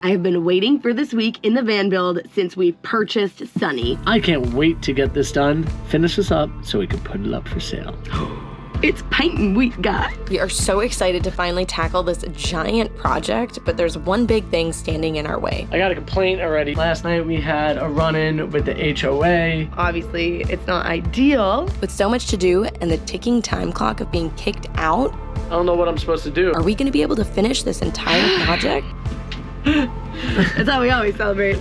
I have been waiting for this week in the van build since we purchased Sunny. I can't wait to get this done, finish this up, so we can put it up for sale. It's painting week, guys. We are so excited to finally tackle this giant project, but there's one big thing standing in our way. I got a complaint already. Last night we had a run-in with the HOA. Obviously, it's not ideal. With so much to do and the ticking time clock of being kicked out, I don't know what I'm supposed to do. are we gonna be able to finish this entire project? That's how we always celebrate.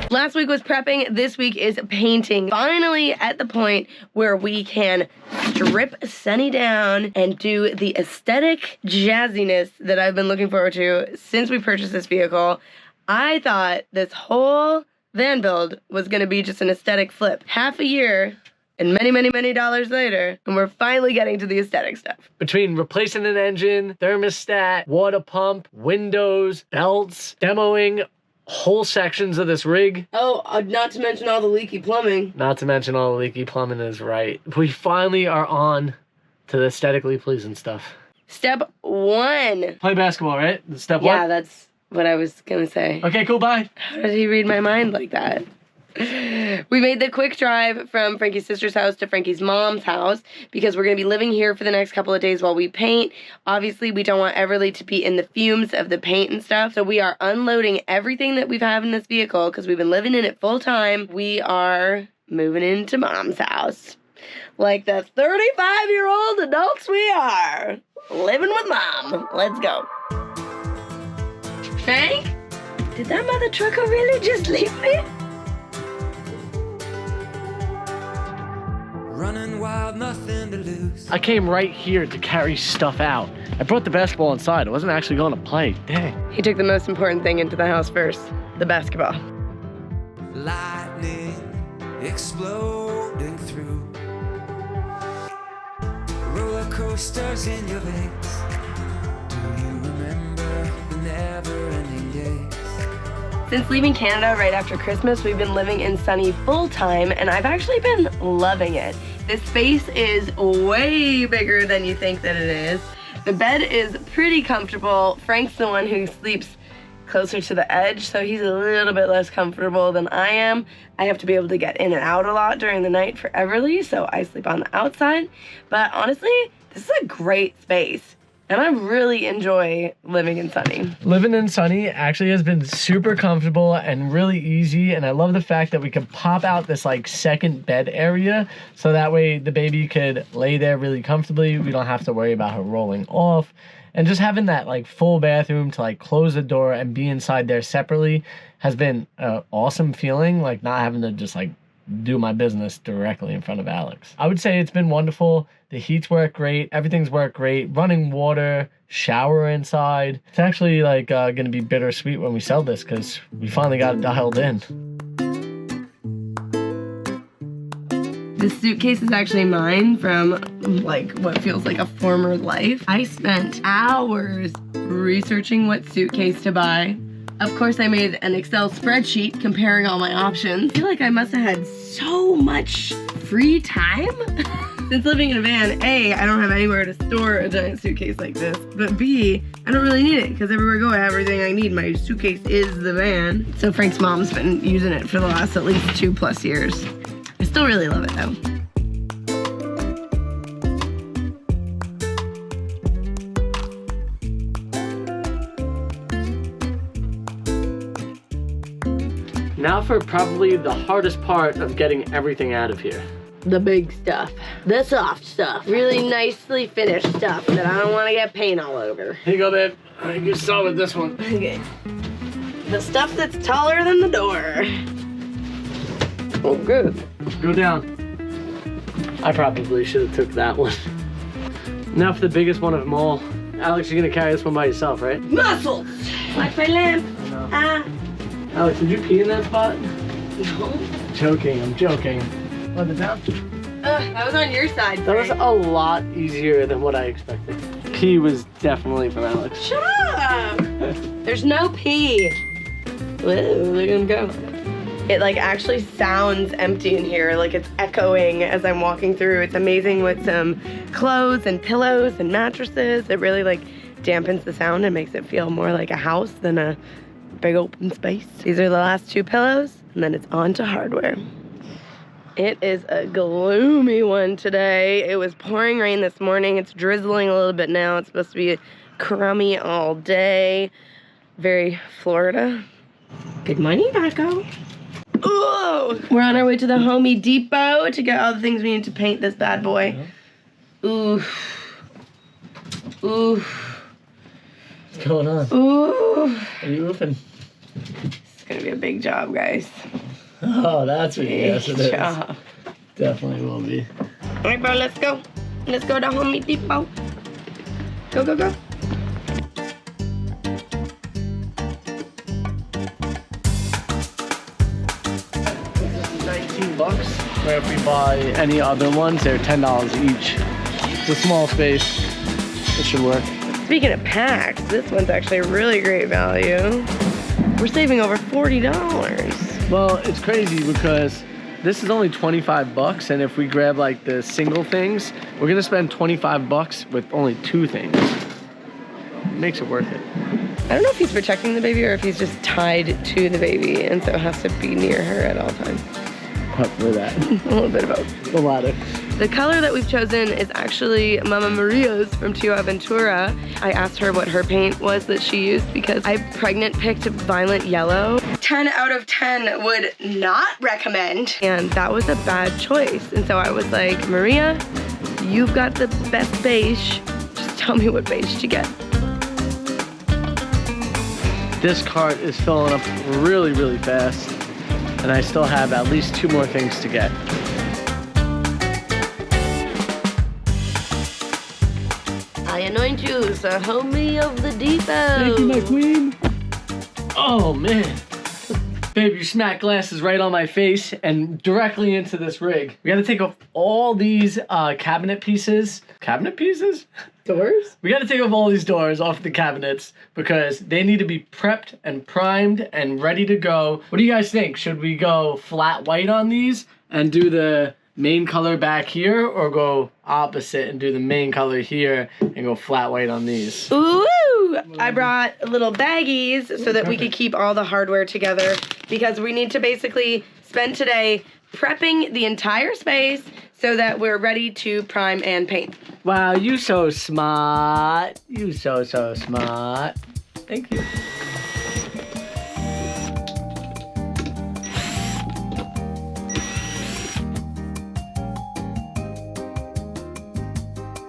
Last week was prepping, this week is painting. Finally at the point where we can strip Sunny down and do the aesthetic jazziness that I've been looking forward to since we purchased this vehicle. I thought this whole van build was gonna be just an aesthetic flip. Half a year and many, many, many dollars later, and we're finally getting to the aesthetic stuff. Between replacing an engine, thermostat, water pump, windows, belts, demoing whole sections of this rig. Oh, not to mention all the leaky plumbing. Not to mention all the leaky plumbing is right. We finally are on to the aesthetically pleasing stuff. Step one. Play basketball, right? Step one? Yeah, that's what I was gonna say. Okay, cool, bye. How did he read my mind like that? We made the quick drive from Frankie's sister's house to Frankie's mom's house because we're going to be living here for the next couple of days while we paint. Obviously, we don't want Everly to be in the fumes of the paint and stuff, so we are unloading everything that we've had in this vehicle because we've been living in it full time. We are moving into mom's house. Like the 35-year-old adults we are. Living with mom. Let's go. Frank? Did that mother trucker really just leave me? Running wild, nothing to lose. I came right here to carry stuff out. I brought the basketball inside. I wasn't actually going to play. Dang. He took the most important thing into the house first, the basketball. Lightning exploding through. Roller coasters in your veins. Do you remember the never-ending days? Since leaving Canada right after Christmas, we've been living in Sunny full time, and I've actually been loving it. This space is way bigger than you think that it is. The bed is pretty comfortable. Frank's the one who sleeps closer to the edge, so he's a little bit less comfortable than I am. I have to be able to get in and out a lot during the night for Everly, so I sleep on the outside. But honestly, this is a great space. And I really enjoy living in Sunny. Living in Sunny actually has been super comfortable and really easy, and I love the fact that we can pop out this like second bed area so that way the baby could lay there really comfortably. We don't have to worry about her rolling off. And just having that like full bathroom to like close the door and be inside there separately has been an awesome feeling, like not having to just like do my business directly in front of Alex. I would say it's been wonderful. The heats work great. Everything's worked great. Running water, shower inside. It's actually like going to be bittersweet when we sell this because we finally got it dialed in. This suitcase is actually mine from like what feels like a former life. I spent hours researching what suitcase to buy. Of course, I made an Excel spreadsheet comparing all my options. I feel like I must have had so much free time. Since living in a van, A, I don't have anywhere to store a giant suitcase like this, but B, I don't really need it because everywhere I go, I have everything I need. My suitcase is the van. So Frank's mom's been using it for the last at least 2+ years. I still really love it though. Now for probably the hardest part of getting everything out of here. The big stuff. The soft stuff. Really nicely finished stuff that I don't want to get paint all over. Here you go, babe. I can start with this one. Okay. The stuff that's taller than the door. Oh, good. Go down. I probably should have took that one. Now for the biggest one of them all. Alex, you're gonna carry this one by yourself, right? Muscles! Like my lamp. Alex, did you pee in that spot? No. Joking, I'm joking. Let it down. That was on your side, That was Frank. a lot easier than what I expected. Pee was definitely from Alex. Shut up! There's no pee. Whoa, look at him go. It like actually sounds empty in here, like it's echoing as I'm walking through. It's amazing with some clothes and pillows and mattresses. It really like dampens the sound and makes it feel more like a house than a big open space. These are the last 2 pillows, and then it's on to hardware. It is a gloomy one today. It was pouring rain this morning. It's drizzling a little bit now. It's supposed to be crummy all day. Very Florida. Good morning, Paco. Ooh! We're on our way to the Home Depot to get all the things we need to paint this bad boy. Ooh. Ooh. What's going on? Ooh. Are you oofing? It's gonna be a big job, guys. Oh, that's what you guess it is. Job. Definitely will be. All right, bro, let's go. Let's go to Home Depot. Go, go, go. $19, where if we buy any other ones, they're $10 each. It's a small space. It should work. Speaking of packs, this one's actually a really great value. We're saving over $40. Well, it's crazy because this is only $25, and if we grab like the single things, we're gonna spend $25 with only 2 things. It makes it worth it. I don't know if he's protecting the baby or if he's just tied to the baby and so it has to be near her at all times. Probably that. A little bit of both. The latter. The color that we've chosen is actually Mama Maria's from Tio Aventura. I asked her what her paint was that she used because I pregnant picked violent yellow. 10 out of 10 would not recommend. And that was a bad choice. And so I was like, Maria, you've got the best beige. Just tell me what beige to get. This cart is filling up really, really fast, and I still have at least 2 more things to get. I anoint you, Sir Homie of the Depot. Thank you, my queen. Oh, man. Babe, you smacked glasses right on my face and directly into this rig. We gotta take off all these cabinet pieces. Cabinet pieces? Doors? We gotta take off all these doors off the cabinets because they need to be prepped and primed and ready to go. What do you guys think? Should we go flat white on these and do the main color back here, or go opposite and do the main color here and go flat white on these? Ooh! I brought little baggies so that we could keep all the hardware together because we need to basically spend today prepping the entire space so that we're ready to prime and paint. Wow, you so smart. You so smart. Thank you.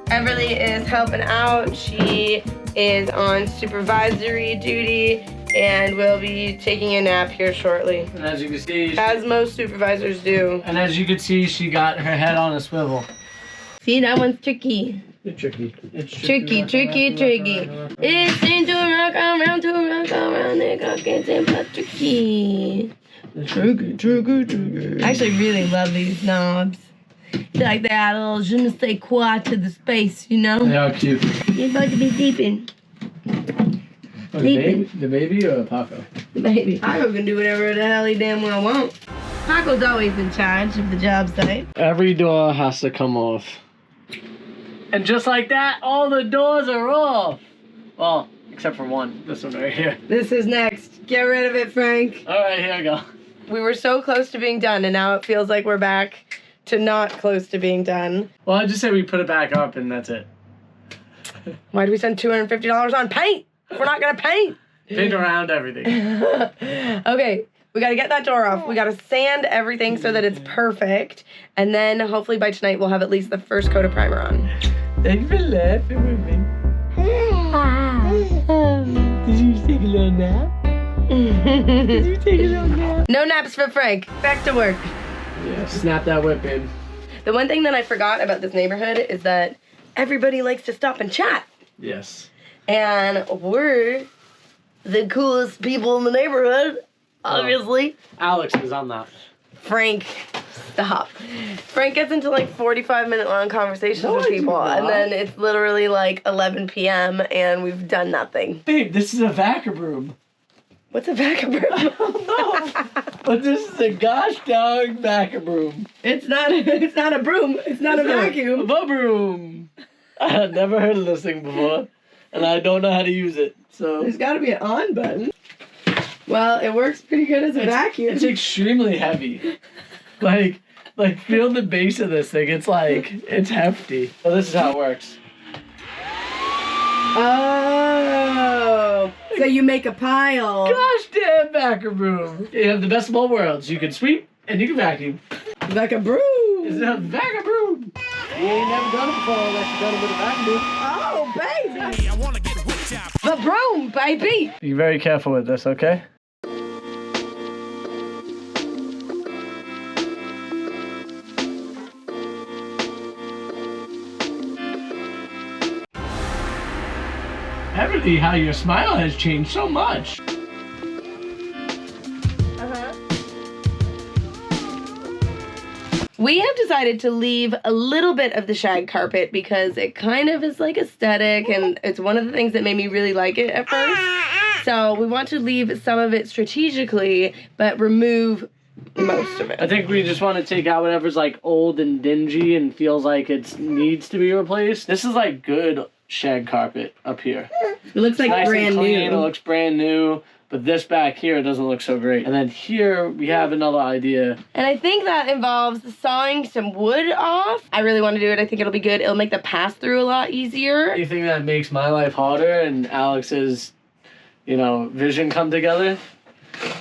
Everly is helping out. She is on supervisory duty and will be taking a nap here shortly. And as you can see, As most supervisors do. and as you can see, she got her head on a swivel. See, that one's tricky. It's tricky. It's Tricky. It's into rock around to rock around. They got getting but tricky. I actually really love these knobs. I feel like they add a little je ne sais quoi to the space, you know? They are cute. You're about to be deeping. Oh, the baby or Paco? The baby. Paco can do whatever the hell he damn well wants. Paco's always in charge of the job site. Every door has to come off. And just like that, all the doors are off. Well, except for one. This one right here. This is next. Get rid of it, Frank. All right, here we go. We were so close to being done, and now it feels like we're back to not close to being done. Well, I just say we put it back up and that's it. Why do we spend $250 on paint if we're not gonna paint? Paint around everything. Okay, we gotta get that door off. We gotta sand everything so that it's perfect, and then hopefully by tonight we'll have at least the first coat of primer on. Thank you for laughing with me. Did you take a little nap? Did you take a little nap? No naps for Frank. Back to work. Yeah, snap that whip, babe. The one thing that I forgot about this neighborhood is that everybody likes to stop and chat. Yes. And we're the coolest people in the neighborhood, obviously. Alex is on that. Frank, stop. Frank gets into like 45-minute long conversations No, with I do people, not. and then it's literally like 11 p.m. and we've done nothing. Babe, this is a vacuum room. What's a vacuum room? No, but this is a gosh dang vacuum room. It's not a broom. It's not a vacuum. A broom. I had never heard of this thing before, and I don't know how to use it. So There's got to be an on button. Well, it works pretty good as a vacuum. It's extremely heavy. Like feel the base of this thing. It's like, it's hefty. Well, this is how it works. Oh, so you make a pile. Gosh damn vacuum. You have the best of all worlds. You can sweep and you can vacuum. Like a broom. It's a vacuum. You ain't never done it before unless you've done it with a vacuum. Oh, baby. The broom, baby. Be very careful with this, okay? Everything, how your smile has changed so much. We have decided to leave a little bit of the shag carpet because it kind of is like aesthetic and it's one of the things that made me really like it at first. So we want to leave some of it strategically, but remove most of it. I think we just want to take out whatever's like old and dingy and feels like it needs to be replaced. This is like good shag carpet up here. It looks like nice brand and clean, new. It looks brand new. But this back here doesn't look so great. And then here we have another idea. And I think that involves sawing some wood off. I really want to do it. I think it'll be good. It'll make the pass-through a lot easier. You think that makes my life harder and Alex's, vision come together?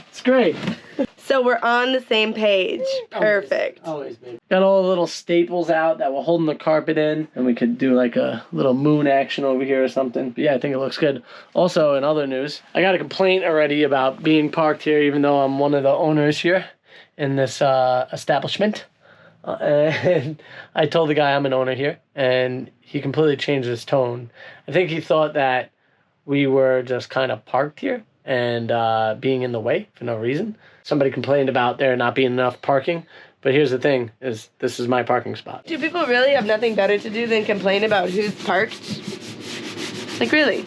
It's great. So we're on the same page. Perfect. Always, baby. Got all the little staples out that were holding the carpet in, and we could do like a little moon action over here or something. But yeah, I think it looks good. Also, in other news, I got a complaint already about being parked here, even though I'm one of the owners here in this establishment. And I told the guy I'm an owner here, and he completely changed his tone. I think he thought that we were just kind of parked here and being in the way for no reason. Somebody complained about there not being enough parking, but here's the thing, is this is my parking spot. Do people really have nothing better to do than complain about who's parked? Like, really?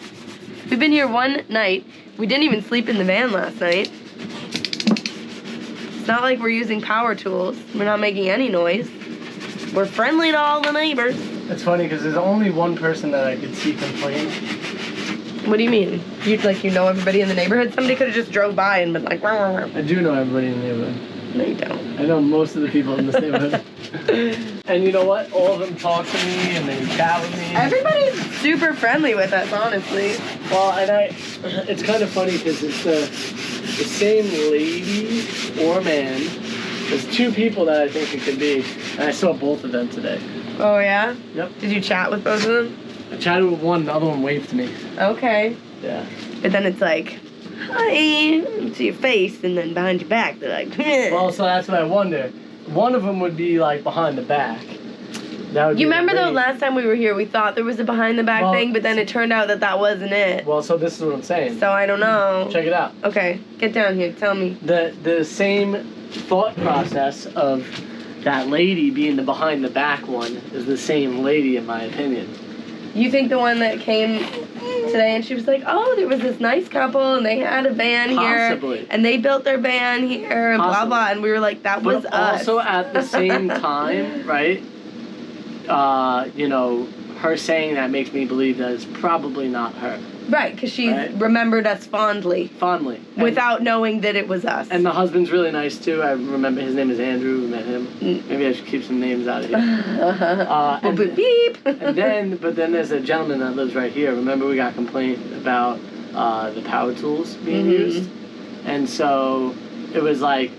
We've been here one night. We didn't even sleep in the van last night. It's not like we're using power tools. We're not making any noise. We're friendly to all the neighbors. It's funny because there's only one person that I could see complain. What do you mean? You know everybody in the neighborhood? Somebody could have just drove by and been like, wah, wah, wah. I do know everybody in the neighborhood. No, you don't. I know most of the people in this neighborhood. And you know what? All of them talk to me and they chat with me. Everybody's super friendly with us, honestly. Well, and it's kind of funny because it's the same lady or man. There's two people that I think it could be, and I saw both of them today. Oh, yeah? Yep. Did you chat with both of them? I chatted with one, the other one waved to me. Okay. Yeah. But then it's like, hi, to your face, and then behind your back, they're like, Well, so that's what I wonder. One of them would be like behind the back. That would You be remember the though, lady. last time we were here, we thought there was a behind the back Well, thing, but then it turned out that wasn't it. Well, so this is what I'm saying. So I don't know. Check it out. Okay, get down here, tell me. The same thought process of that lady being the behind the back one is the same lady in my opinion. You think the one that came today and she was like, oh, there was this nice couple and they had a van Possibly. here and they built their van here and Possibly. blah blah, and we were like, that was But us. also at the same time, right? Her saying that makes me believe that it's probably not her. Right, because she Right. remembered us fondly Fondly. without knowing that it was us. And the husband's really nice too. I remember his name is Andrew. We met him. Maybe I should keep some names out of here. Boop, boop, beep. But then there's a gentleman that lives right here. Remember we got complaint about the power tools being used, and so it was like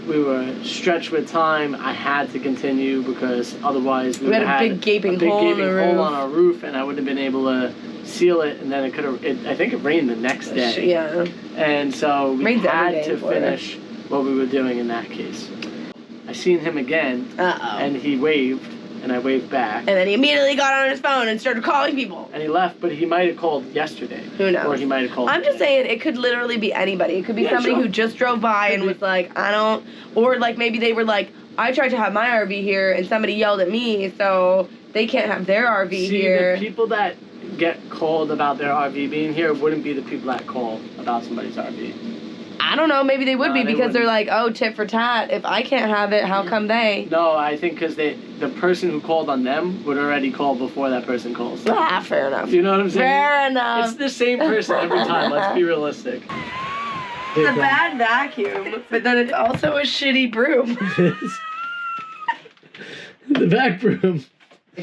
we were stretched with time. I had to continue because otherwise we had would a have big gaping hole on the hole roof. on our roof, and I wouldn't have been able to seal it. And then it could have. I think it rained the next day. Yeah. And so we Rains every had day to in Florida. finish what we were doing in that case. I seen him again, Uh-oh. and he waved, and I waved back. And then he immediately got on his phone and started calling people. And he left, but he might have called yesterday. Who knows? Or he might have called I'm just today. saying, it could literally be anybody. It could be Yeah, somebody sure. who just drove by and was like, I don't, or like maybe they were like, I tried to have my RV here and somebody yelled at me, so they can't have their RV See, here. the people that get called about their RV being here wouldn't be the people that call about somebody's RV. I don't know, maybe they would No, be they because they're wouldn't. like, oh, tit for tat. If I can't have it, how come they? No, I think because the person who called on them would already call before that person calls. Ah, fair enough. You know what I'm saying? Fair enough. It's the same person every time. Let's be realistic. It's a bad vacuum, but then it's also a shitty broom. The back room.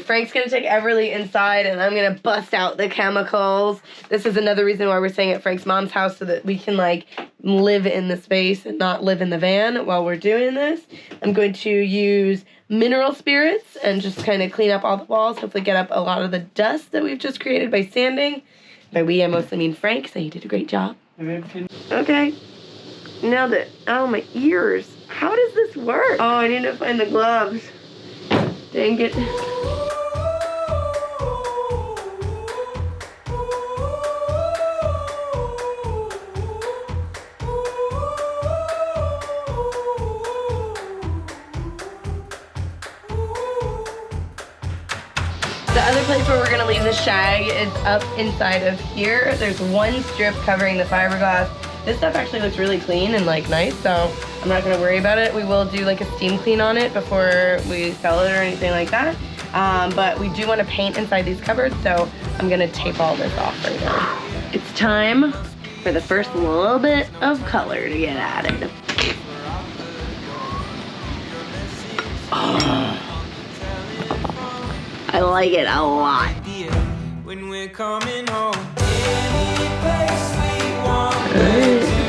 Frank's gonna take Everly inside and I'm gonna bust out the chemicals. This is another reason why we're staying at Frank's mom's house, so that we can like live in the space and not live in the van while we're doing this. I'm going to use mineral spirits and just kind of clean up all the walls, hopefully get up a lot of the dust that we've just created by sanding. By we, I mostly mean Frank, so he did a great job. Okay, nailed it. Oh, my ears. How does this work? Oh, I need to find the gloves. Dang it. The other place where we're gonna leave the shag is up inside of here. There's one strip covering the fiberglass. This stuff actually looks really clean and like nice, so I'm not gonna worry about it. We will do like a steam clean on it before we sell it or anything like that. But we do wanna paint inside these cupboards, so I'm gonna tape all this off right now. It's time for the first little bit of color to get added. Oh. I like it a lot. When we're coming home, any place we want to.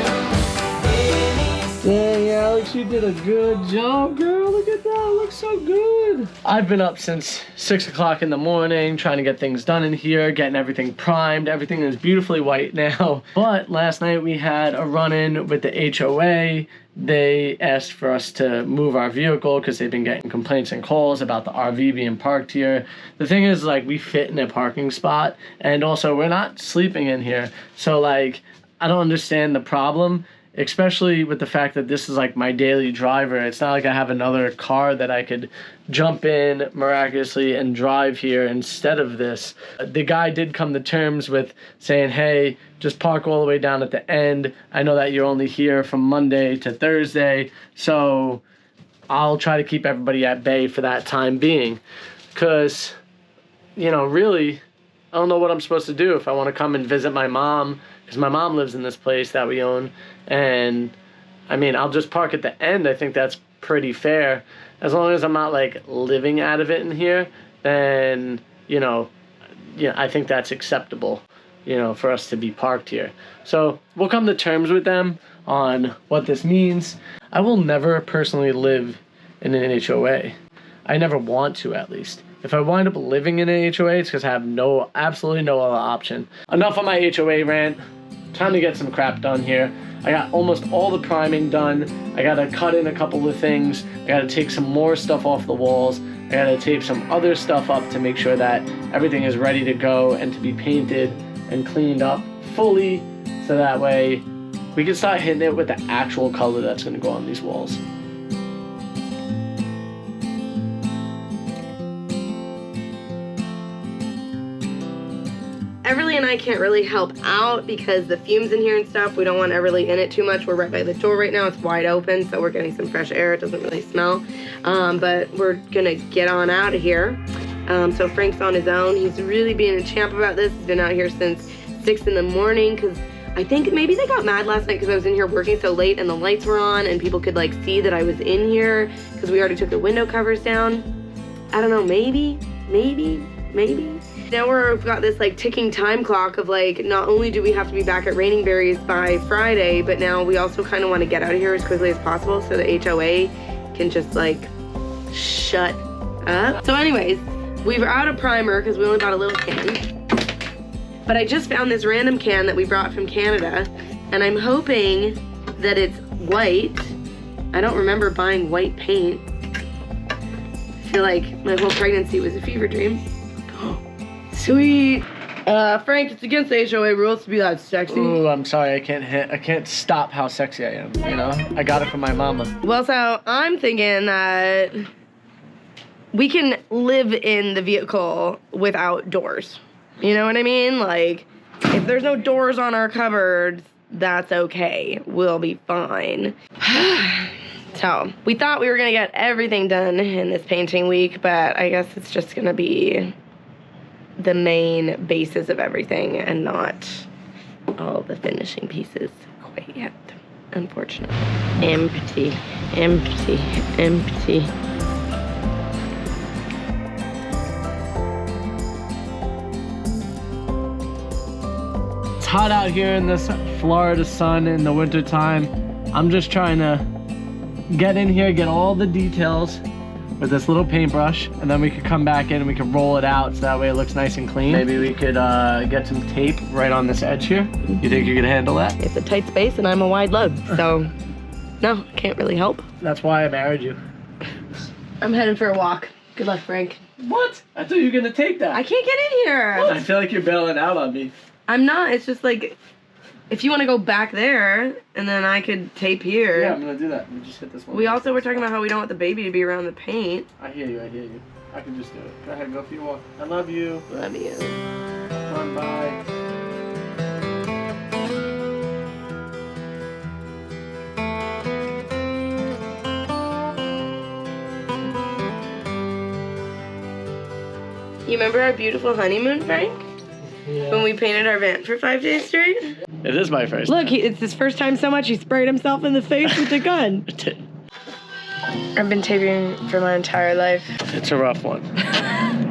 Dang, Alex, you did a good job, girl. Look at that. It looks so good. I've been up since 6 o'clock in the morning trying to get things done in here, getting everything primed. Everything is beautifully white now. But last night we had a run-in with the HOA. They asked for us to move our vehicle because they've been getting complaints and calls about the RV being parked here. The thing is, like, we fit in a parking spot, and also we're not sleeping in here. So, like, I don't understand the problem, especially with the fact that this is, like, my daily driver. It's not like I have another car that I could jump in miraculously and drive here instead of this. The guy did come to terms with saying, hey, just park all the way down at the end. I know that you're only here from Monday to Thursday, so I'll try to keep everybody at bay for that time being. Because, you know, really, I don't know what I'm supposed to do if I want to come and visit my mom, because my mom lives in this place that we own. And, I mean, I'll just park at the end. I think that's pretty fair. As long as I'm not, like, living out of it in here, then, you know, I think that's acceptable, you know, for us to be parked here. So we'll come to terms with them on what this means. I will never personally live in an HOA. I never want to, at least. If I wind up living in an HOA, it's because I have absolutely no other option. Enough of my HOA rant. Time to get some crap done here. I got almost all the priming done. I gotta cut in a couple of things. I gotta take some more stuff off the walls. I gotta tape some other stuff up to make sure that everything is ready to go and to be painted and cleaned up fully, so that way we can start hitting it with the actual color that's gonna go on these walls. Everly and I can't really help out because the fumes in here and stuff, we don't want Everly in it too much. We're right by the door right now. It's wide open, so we're getting some fresh air. It doesn't really smell. But we're gonna get on out of here. So Frank's on his own. He's really being a champ about this. He's been out here since 6 in the morning because I think maybe they got mad last night because I was in here working so late and the lights were on and people could like see that I was in here because we already took the window covers down. I don't know, maybe. Now we've got this like ticking time clock of like, not only do we have to be back at Raining Berries by Friday, but now we also kind of want to get out of here as quickly as possible so the HOA can just like shut up. So anyways, we were out of primer because we only bought a little can. But I just found this random can that we brought from Canada and I'm hoping that it's white. I don't remember buying white paint. I feel like my whole pregnancy was a fever dream. Sweet. Frank, it's against the HOA rules to be that sexy. Ooh, I'm sorry, I can't stop how sexy I am, you know? I got it from my mama. Well, so I'm thinking that we can live in the vehicle without doors. You know what I mean? Like, if there's no doors on our cupboards, that's okay. We'll be fine. So, we thought we were gonna get everything done in this painting week, but I guess it's just gonna be the main basis of everything and not all the finishing pieces quite yet. unfortunately. Empty, empty, empty. It's hot out here in this Florida sun in the winter time. I'm just trying to get in here, get all the details with this little paintbrush, and then we could come back in and we can roll it out so that way it looks nice and clean. Maybe we could get some tape right on this edge here. You think you could handle that? It's a tight space and I'm a wide load, so no, can't really help. That's why I married you. I'm heading for a walk. Good luck, Frank. What? I thought you were gonna take that. I can't get in here. I feel like you're bailing out on me. I'm not. It's just like, if you want to go back there, and then I could tape here. Yeah, I'm gonna do that. Let me just hit this one. We also were talking about how we don't want the baby to be around the paint. I hear you, I hear you. I can just do it. Go ahead, go for your walk. I love you. Love you. Come on, bye. You remember our beautiful honeymoon, Frank? Yeah. When we painted our van for 5 days straight? It is my first. Look, it's his first time so much he sprayed himself in the face with a gun. I've been taping for my entire life. It's a rough one.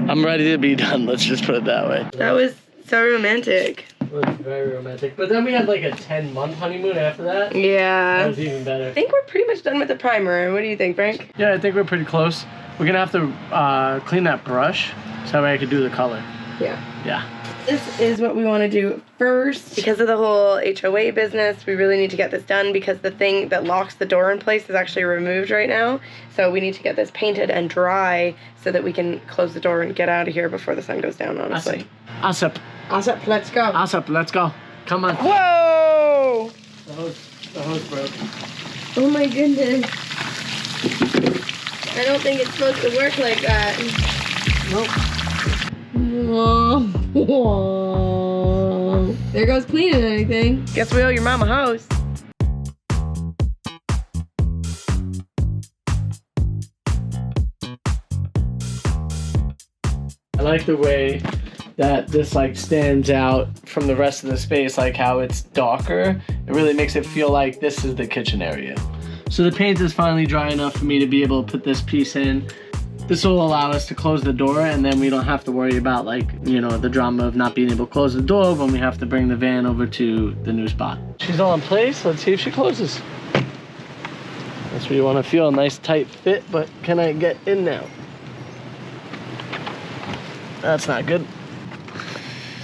I'm ready to be done, let's just put it that way. That was so romantic. It was very romantic. But then we had like a 10-month honeymoon after that. That Yeah. was even better. I think we're pretty much done with the primer. What do you think, Frank? Yeah, I think we're pretty close. We're gonna have to clean that brush so that way I can do the color. Yeah. Yeah. This is what we want to do first. Because of the whole HOA business, we really need to get this done because the thing that locks the door in place is actually removed right now. So we need to get this painted and dry so that we can close the door and get out of here before the sun goes down, honestly. Asap. Asap, let's go. Asap, let's go. Come on. Whoa! The hose broke. Oh my goodness. I don't think it's supposed to work like that. Nope. Whoa. There goes cleaning anything. Guess we owe your mama a hose. I like the way that this like stands out from the rest of the space, like how it's darker. It really makes it feel like this is the kitchen area. So the paint is finally dry enough for me to be able to put this piece in. This will allow us to close the door and then we don't have to worry about like, you know, the drama of not being able to close the door when we have to bring the van over to the new spot. She's all in place. Let's see if she closes. That's where you want to feel, a nice tight fit, but can I get in now? That's not good.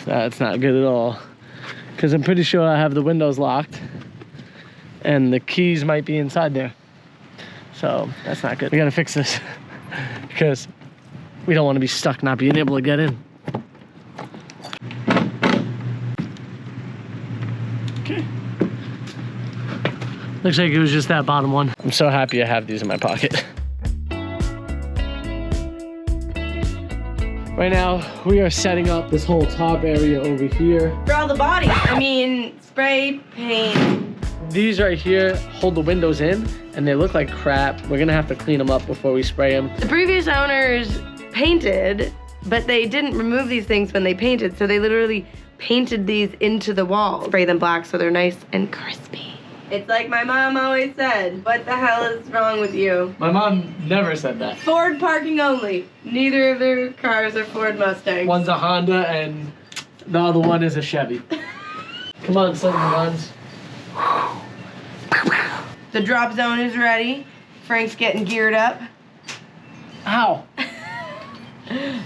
That's not good at all. Because I'm pretty sure I have the windows locked and the keys might be inside there. So that's not good. We gotta fix this because we don't want to be stuck not being able to get in. Okay. Looks like it was just that bottom one. I'm so happy I have these in my pocket. Right now, we are setting up this whole top area over here. For all the body. I mean, spray, paint. These right here hold the windows in, and they look like crap. We're gonna have to clean them up before we spray them. The previous owners painted, but they didn't remove these things when they painted, so they literally painted these into the wall. Spray them black so they're nice and crispy. It's like my mom always said, what the hell is wrong with you? My mom never said that. Ford parking only. Neither of their cars are Ford Mustangs. One's a Honda and the other one is a Chevy. Come on, sling the guns. The drop zone is ready. Frank's getting geared up. Ow.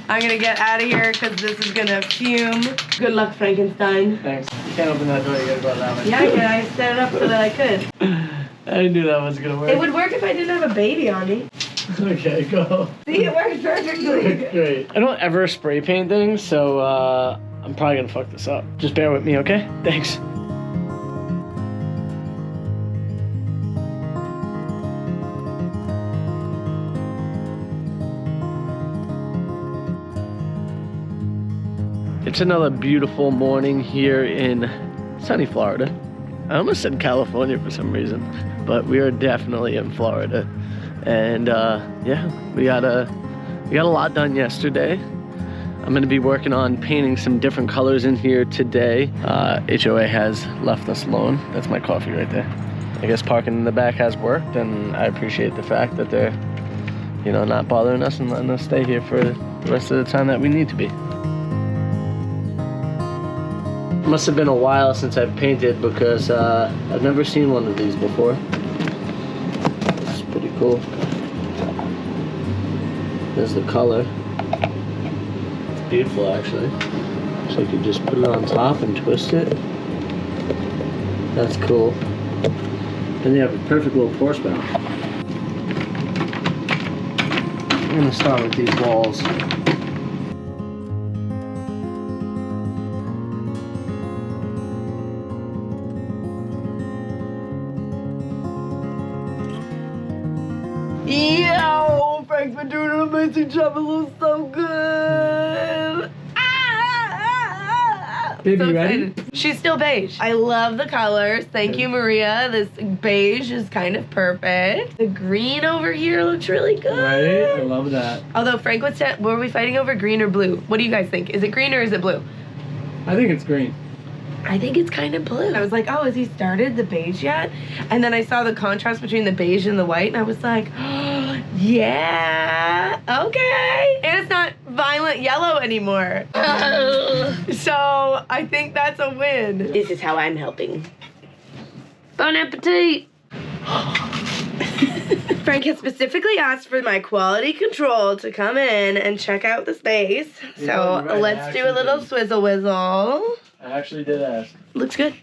I'm gonna get out of here because this is gonna fume. Good luck, Frankenstein. Thanks. You can't open that door, you gotta go that way. Yeah, I could. I set it up so that I could. I knew that was gonna work. It would work if I didn't have a baby on me. Okay, go. See, it worked perfectly. Great. I don't ever spray paint things, so I'm probably gonna fuck this up. Just bear with me, okay? Thanks. It's another beautiful morning here in sunny Florida. I almost said California for some reason, but we are definitely in Florida. And yeah, we got a lot done yesterday. I'm gonna be working on painting some different colors in here today. HOA has left us alone. That's my coffee right there. I guess parking in the back has worked, and I appreciate the fact that they're, you know, not bothering us and letting us stay here for the rest of the time that we need to be. Must have been a while since I've painted because I've never seen one of these before. It's pretty cool. There's the color. It's beautiful, actually. So you could just put it on top and twist it. That's cool. And they have a perfect little pour spout. I'm gonna start with these walls. Yo, Frank's been doing an amazing job. It looks so good. Baby, So you ready? excited. She's still beige. I love the colors. Thank you, Maria. This beige is kind of perfect. The green over here looks really good. Right? I love that. Although Frank was were we fighting over green or blue? What do you guys think? Is it green or is it blue? I think it's green. I think it's kind of blue. I was like, oh, has he started the beige yet? And then I saw the contrast between the beige and the white, and I was like, oh, yeah, okay. And it's not violent yellow anymore. So I think that's a win. This is how I'm helping. Bon appetit. Frank has specifically asked for my quality control to come in and check out the space. Yeah, So you're right. let's do a little swizzle whizzle. I actually did ask. Looks good.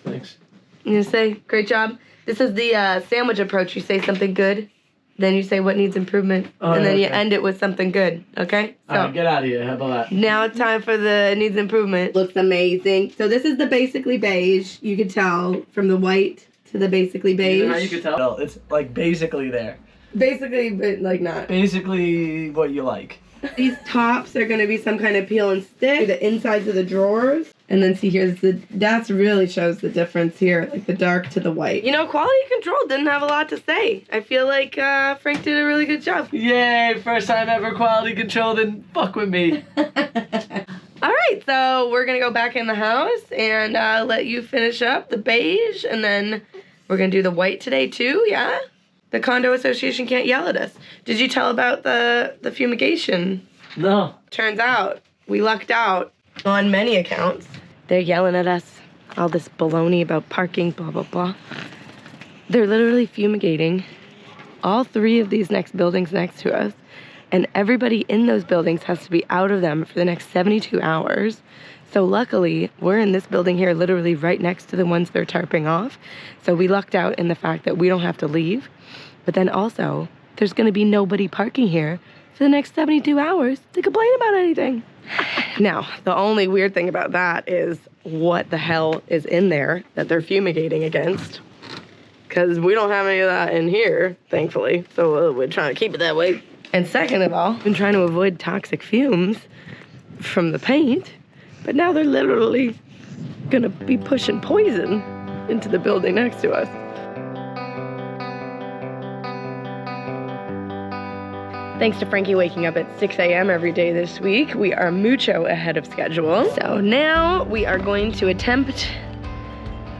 Thanks. You gonna say, great job? This is the sandwich approach. You say something good, then you say what needs improvement, and then you okay. end it with something good, okay? So Alright, get out of here. How about that? now it's time for the needs improvement. Looks amazing. So this is the basically beige. You could tell from the white to the basically beige. You know how you can tell? It's like basically there. Basically, but like not. Basically what you like. These tops are gonna be some kind of peel and stick. The insides of the drawers. And then see here's that's really shows the difference here, like the dark to the white. You know, quality control didn't have a lot to say. I feel like Frank did a really good job. Yay, first time ever quality control didn't fuck with me. All right, so we're gonna go back in the house and let you finish up the beige, and then we're gonna do the white today too, yeah? The condo association can't yell at us. Did you tell about the fumigation? No. Turns out we lucked out on many accounts. They're yelling at us, all this baloney about parking, blah, blah, blah. They're literally fumigating all 3 of these next buildings next to us, and everybody in those buildings has to be out of them for the next 72 hours. So luckily, we're in this building here literally right next to the ones they're tarping off. So we lucked out in the fact that we don't have to leave. But then also, there's gonna be nobody parking here for the next 72 hours to complain about anything. Now, the only weird thing about that is what the hell is in there that they're fumigating against. Because we don't have any of that in here, thankfully. So we're trying to keep it that way. And second of all, we've been trying to avoid toxic fumes from the paint. But now they're literally gonna be pushing poison into the building next to us. Thanks to Frankie waking up at 6 a.m. every day this week, we are mucho ahead of schedule. So now we are going to attempt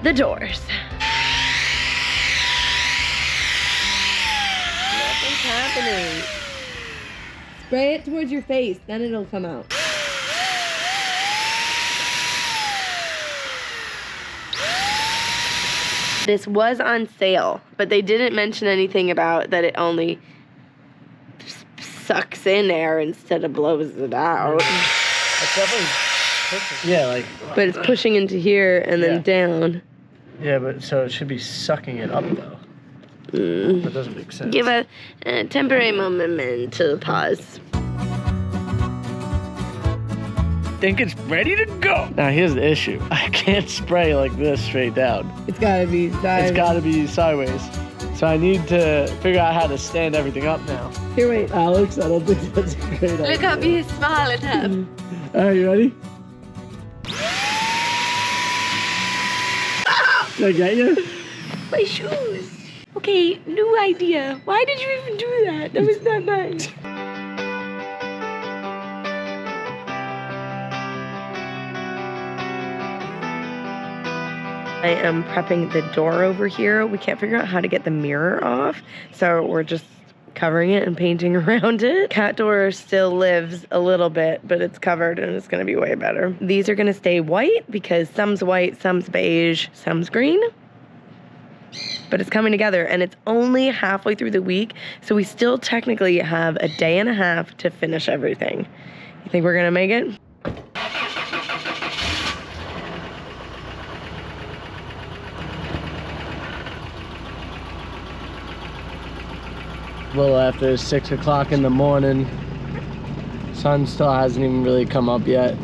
the doors. Nothing's happening. Spray it towards your face, then it'll come out. This was on sale, but they didn't mention anything about that it only sucks in air instead of blows it out. It's definitely pushing. Yeah, like. But it's pushing into here and then down. Yeah, but so it should be sucking it up though. That doesn't make sense. Give a temporary moment to pause. Think it's ready to go. Now here's the issue. I can't spray like this straight down. It's gotta be sideways. It's gotta be sideways. So I need to figure out how to stand everything up now. Here, wait. Alex, I don't think that's a great idea. Look up, you smile at him. Alright, you ready? Did I get you? My shoes. Okay, new idea. Why did you even do that? That was not nice. I am prepping the door over here. We can't figure out how to get the mirror off, so we're just covering it and painting around it. Cat door still lives a little bit, but it's covered and it's gonna be way better. These are gonna stay white because some's white, some's beige, some's green. But it's coming together and it's only halfway through the week, so we still technically have a day and a half to finish everything. You think we're gonna make it? A little after 6 o'clock in the morning. Sun still hasn't even really come up yet.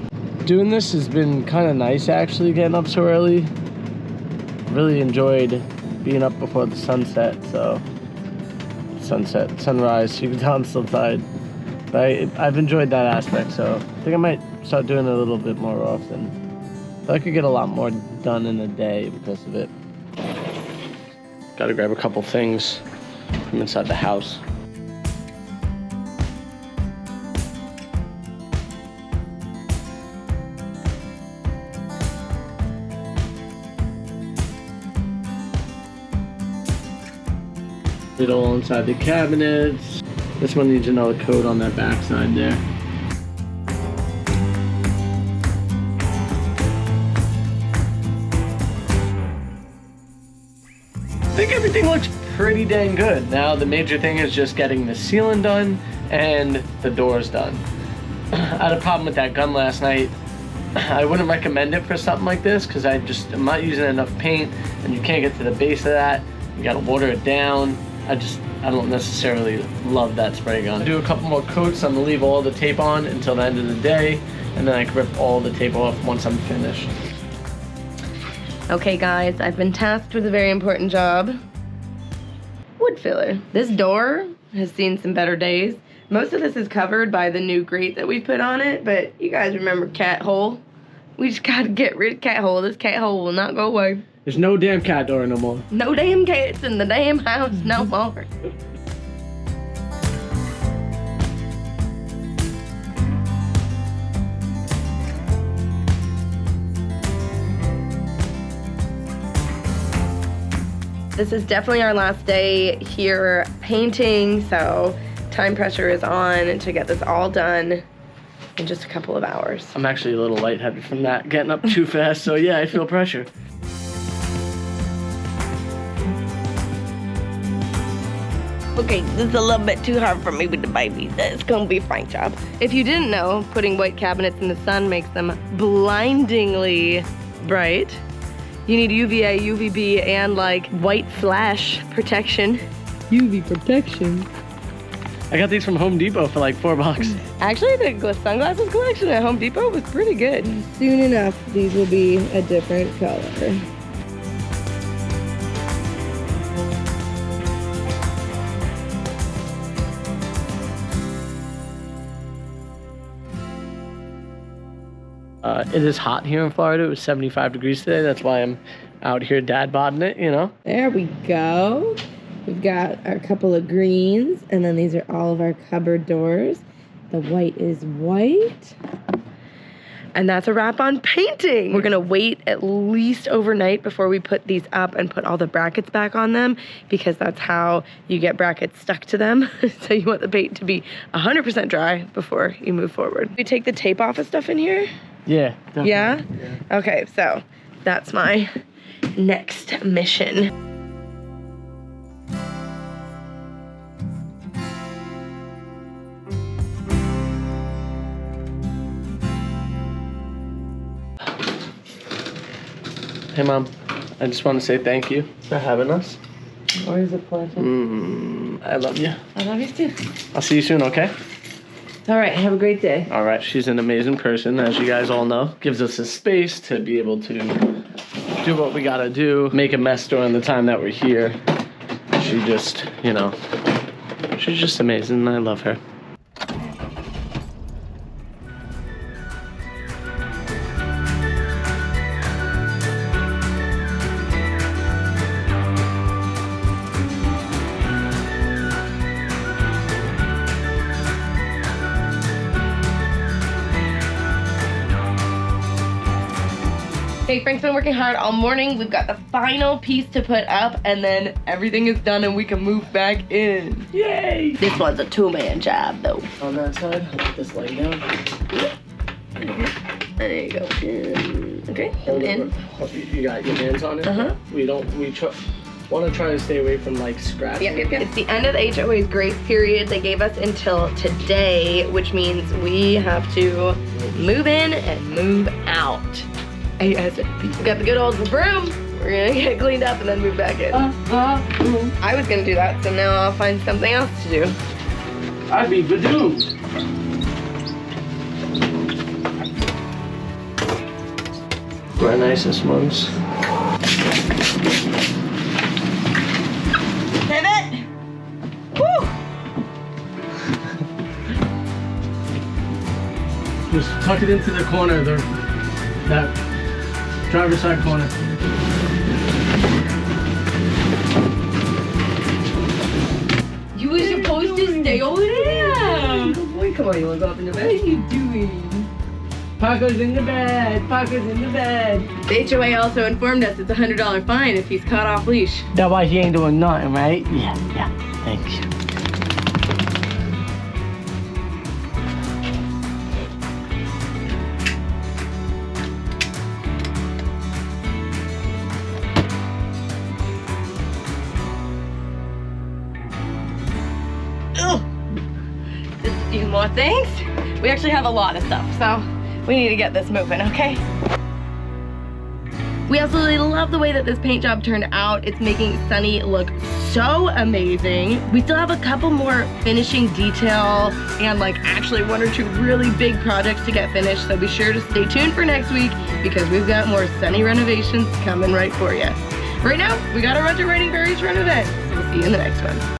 Doing this has been kind of nice actually, getting up so early. Really enjoyed being up before the sunset, sunrise, you can tell I'm still tired. But I've enjoyed that aspect, so I think I might start doing it a little bit more often. But I could get a lot more done in a day because of it. Gotta grab a couple things from inside the house. It all inside the cabinets. This one needs another coat on that back side there. I think everything looks pretty dang good. Now the major thing is just getting the ceiling done and the doors done. I had a problem with that gun last night. I wouldn't recommend it for something like this because I'm not using enough paint and you can't get to the base of that. You gotta water it down. I don't necessarily love that spray gun. Do a couple more coats. I'm gonna leave all the tape on until the end of the day, and then I can rip all the tape off once I'm finished. Okay guys, I've been tasked with a very important job. Wood filler. This door has seen some better days. Most of this is covered by the new grate that we put on it, but you guys remember cat hole? We just gotta get rid of cat hole. This cat hole will not go away. There's no damn cat door no more. No damn cats in the damn house no more. This is definitely our last day here painting, so time pressure is on to get this all done in just a couple of hours. I'm actually a little lightheaded from that, getting up too fast, so yeah, I feel pressure. Okay, this is a little bit too hard for me with the baby. It's gonna be a fine job. If you didn't know, putting white cabinets in the sun makes them blindingly bright. You need UVA, UVB, and like white flash protection. UV protection. I got these from Home Depot for like $4. Actually, the sunglasses collection at Home Depot was pretty good. Soon enough, these will be a different color. It is hot here in Florida. It was 75 degrees today. That's why I'm out here dad bodding it, you know? There we go. We've got our couple of greens, and then these are all of our cupboard doors. The white is white. And that's a wrap on painting. We're gonna wait at least overnight before we put these up and put all the brackets back on them, because that's how you get brackets stuck to them. So you want the paint to be 100% dry before you move forward. We take the tape off of stuff in here? Yeah, definitely. Yeah? Okay, so that's my next mission. Hey Mom, I just want to say thank you for having us. Always a pleasure. I love you. I love you too. I'll see you soon, okay? All right, have a great day. All right, she's an amazing person, as you guys all know. Gives us a space to be able to do what we gotta do, make a mess during the time that we're here. She just, you know, she's just amazing, and I love her. Hey, Frank's been working hard all morning. We've got the final piece to put up, and then everything is done and we can move back in. Yay! This one's a two-man job, though. On that side, I'll put this leg down. There you go. Okay, hold in. You got your hands on it? Uh-huh. We want to try to stay away from like scratching. Yep. It's the end of the HOA's grace period. They gave us until today, which means we have to move in and move out. ASAP. We got the good old broom. We're gonna get it cleaned up and then move back in. I was gonna do that, so now I'll find something else to do. I'd be bedoomed. My nicest ones. Pivot! Woo! Just tuck it into the corner, that driver's side corner. You were supposed to stay over there! Good boy, come on, you wanna go up in the What are bed? you doing? Paco's in the bed, Paco's in the bed. The HOA also informed us it's a $100 fine if he's caught off leash. That why he ain't doing nothing, right? Yeah, thank you. Just a few more things. We actually have a lot of stuff, so we need to get this moving, okay? We absolutely love the way that this paint job turned out. It's making Sunny look so amazing. We still have a couple more finishing detail and like actually one or two really big projects to get finished, so be sure to stay tuned for next week because we've got more Sunny renovations coming right for you. Right now, we gotta run to Writing Berries for an event, so we'll see you in the next one.